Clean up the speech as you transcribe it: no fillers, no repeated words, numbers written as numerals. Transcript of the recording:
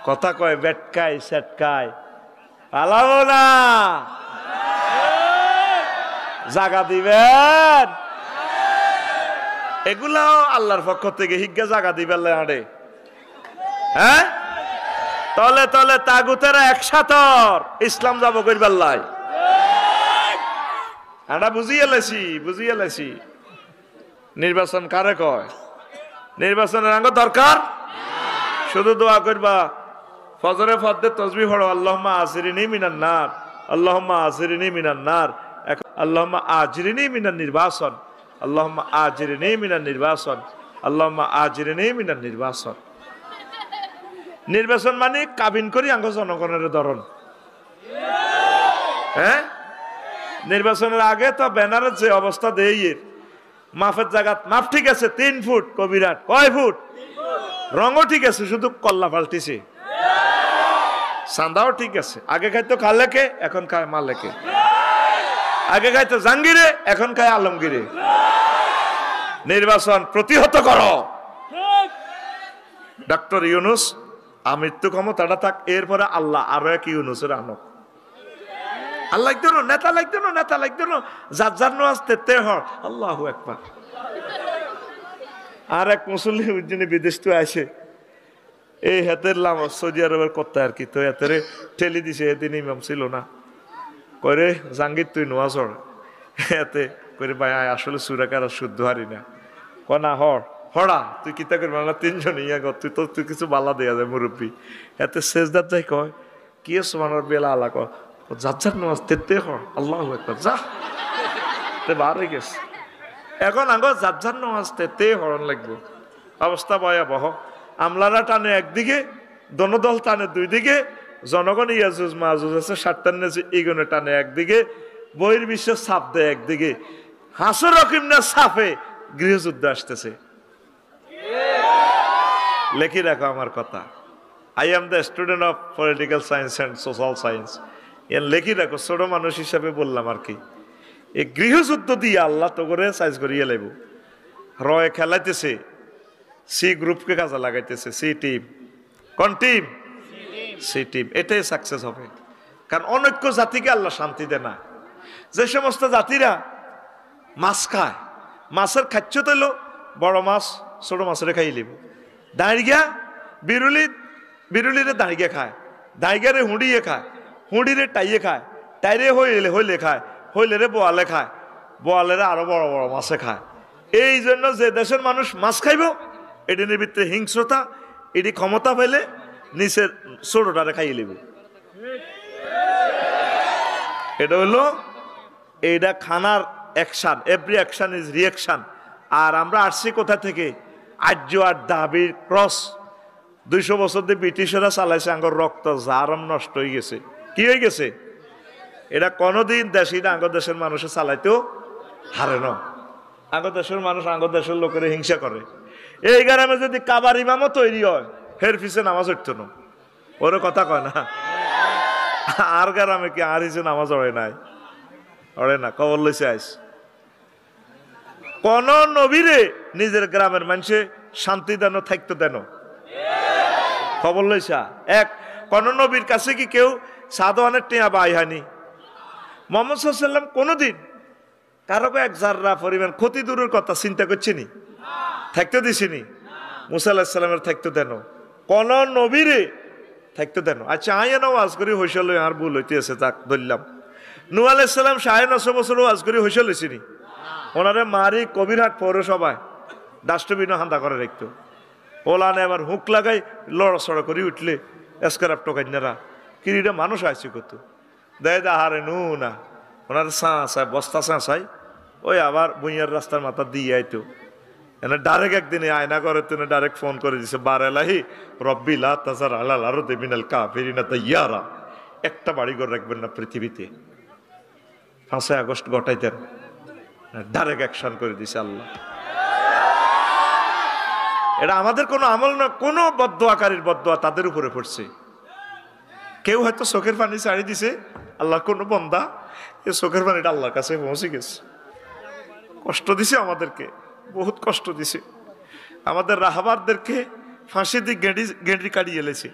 কথা কয় বেটকাই সেটকাই পালাবো না, জাগা দিবেন। এগুলাও আল্লাহর পক্ষ থেকে হিজ্ঞা জাগা দিবেন আরে। হ্যাঁ, তলে তলে তাগুতেরা একসাথর ইসলাম যাব কইবার লাই। আমরা বুঝিয়ে লেছি নির্বাচন কারে কয়? নির্বাচনের আগে দরকার শুধু দোয়া করবা, ফজরে ফজরে তাসবিহ পড়ো, আল্লাহুম্মা আজিরিনি মিনান নার, আল্লাহুম্মা আজিরিনি মিনান নার, আল্লাহুম্মা আজিরিনি মিনান নির্বাচন, আল্লাহুম্মা আজিরিনি মিনান নির্বাচন, আল্লাহুম্মা আজিরিনি মিনান নির্বাচন। নির্বাচন মানে কাবিন করি আঙ্গ জনগণের ধরন। হ্যাঁ, নির্বাচনের আগে তো ব্যানারের যে অবস্থা দেয়, মাফের জায়গা মাপ ঠিক আছে 3 ফুট, কবিরাট কয় ফুট, রঙও ঠিক আছে, শুধু কল্লা পাল্টিছে, সান্দাও ঠিক আছে। আগে খাইতো কালেকে, এখন খায় মালেকে। আগে খাইতো জাঙ্গিরে, এখন খায় আলমগীরে। নির্বাচন প্রতিহত করো। ডক্টর ইউনুস আমৃত্যু ক্ষমতাটা থাক, এরপরে আল্লাহ আরো এক ইউনুসের আনক। আল্লাহ লাগতো না, নেতা লাগতো না, নেতা লাগতো না, যার যার নো আসতে তে হর আল্লাহু আকবার। আর এক মুসল্লি যিনি বিদেশ তো আসে, এই হাতের লাম সৌদি আরবের কথা আর কি, তো হাতের ঠেলি দিছে, এদিন ইমাম ছিল না, করে জাঙ্গির তুই নোয়া চড় এতে করে ভাই আসলে সুরাকার শুদ্ধ হারি না, কনা হড়া তুই কিতা করবি না, 3 জন ইয়া কর, তুই কিছু বালা দেয়া যায় মুরব্বী। এতে শেষদার যাই কয় কি সোমানোর বেলা আলা কয় যার নামাজ তেতে হর আল্লাহু আকবার, যা তে বার হয়ে গেছে। এখন আগে যার নামাজ তেতে হরণ লাগবো। অবস্থা ভয়াবহ। আমলারা টানে একদিকে, দল টানে 2 দিকে, জনগণ ইয়াজুজ মাজুজ আছে 7 ইগুনে টানে একদিকে, বহির বিশ্ব ছাপ দেয় একদিকে, হাসর রকিম না ছাপে গৃহযুদ্ধ আসতেছে। লেখি রাখো আমার কথা, I am the student of political science and social science. এর লেখি রাখো, ছোট মানুষ হিসাবে বললাম আর কি। এই গৃহযুদ্ধ দিয়ে আল্লাহ তো করে সাইজ করিয়ে লাগবো। রয়ে খেলাইতেছে, সি গ্রুপকে কাজে লাগাইতেছে, সি টিম। কোন টিম? C team. এটাই সাকসেস হবে। কারণ অনৈক্য জাতিকে আল্লাহ শান্তি দেয় না। যে সমস্ত জাতিরা মাছ খায়, মাছের খাচ্ছ তৈল বড় মাছ ছোট মাছের খাই লিব, দাঁড়িয়া বিরুলিরে দাঁড়িয়ে খায়, দাঁড়িয়ারে হুঁড়িয়ে খায়, হুঁড়িরে টাইয়ে খায়, টাইরে হইলে খায়, হইলে বোয়ালে খায়, বোয়ালেরা আরো বড় বড় মাছে খায়। এই জন্য যে দেশের মানুষ মাছ খাইব, এটি নিবৃত্তে হিংস্রতা, এটি ক্ষমতা পেলে নিচের ছোটটারে খাইয়ে লিব। এটা হলো এইটা খানার action, every action is reaction. আর আমরা আসছি কোথা থেকে? আর্য আর দাবির ক্রস। 200 বছর দিয়ে ব্রিটিশরা চালাইছে, আঙ্গর রক্ত জারম নষ্ট হয়ে গেছে। কি হয়ে গেছে? এটা কোনোদিন দেশিরা আঙ্গ দেশের মানুষে চালাইতেও হারে না। আঙ্গ দেশের মানুষ আঙ্গ দেশের লোকের হিংসা করে। এই গ্রামে যদি কাবার ইমামও তৈরি হয়, হের পিছে নামাজ উঠতো না, ওর কথা কয় না। আর গ্রামে কি আর হিসেবে নামাজ অড়ে না, কবর লইছে আইস। কোন নবীরে নিজের গ্রামের মানুষে শান্তি দেন থাকতে দেন, খবর লইছা? কোন নবীর কাছে কি কেউ সাদওয়ানের টিয়া বাই হয়নি? মুহাম্মদ সাল্লাল্লাহু আলাইহি ওয়াসাল্লাম কোনদিন কারো এক জাররা পরিমাণ ক্ষতি দূরের কথা চিন্তা করছিনি, থাকতে দিছিনি। মুসা আলাইহিস সালামের থাকতে দেন, কোন নবীরে থাকতে দেন। আচ্ছা আইয়ানো ওয়াজ করি হইসল, আর ভুল হইতে আছে, তাক ধরলাম। নূহ আলাইহিস সালাম 950 বছর ওয়াজ করি হইসল হইছিনি। ওনারে মারি কবিরহাট পৌরসভায় ডাস্টবিনও হান্দা করে রাখতো। ওলানে আবার হুক লাগাই লড়াচড়া করে উঠলে এসকারাপ টোকাইনারা কিরিটা মানুষ আইসি কত দেয় হারে নু না, ওনার চাই বস্তা চাই ওই আবার বুইয়ার রাস্তার মাথা দিয়ে আইতো। এনে ডাইরেক্ট একদিনে আয়না করে তুমি ডাইরেক্ট ফোন করে দিছে, বারেলাহি রব্বিলা তাজার আলাল আরো দেবিনাল কাফিরিনা তাইয়ারা, একটা বাড়িঘর রাখবেন না পৃথিবীতে। 5 আগস্ট ঘটাইতেন, ডাইরেক্ট অ্যাকশন করে দিছে আল্লাহ। এটা আমাদের কোনো আমল না, কোনো বদদোয়াকারীর বদদোয়া তাদের উপরে পড়ছে। কেউ হয়তো চোখের পানি ছাড়ি দিছে, আল্লাহর কোনো বন্দা এই চোখের পানিটা আল্লাহর কাছে পৌঁছে গেছে। কষ্ট দিছে আমাদেরকে, বহুত কষ্ট দিছে আমাদের রাহাবারদেরকে, ফাঁসি দিয়ে গেঁড়ি কাটিয়ে এলেছে।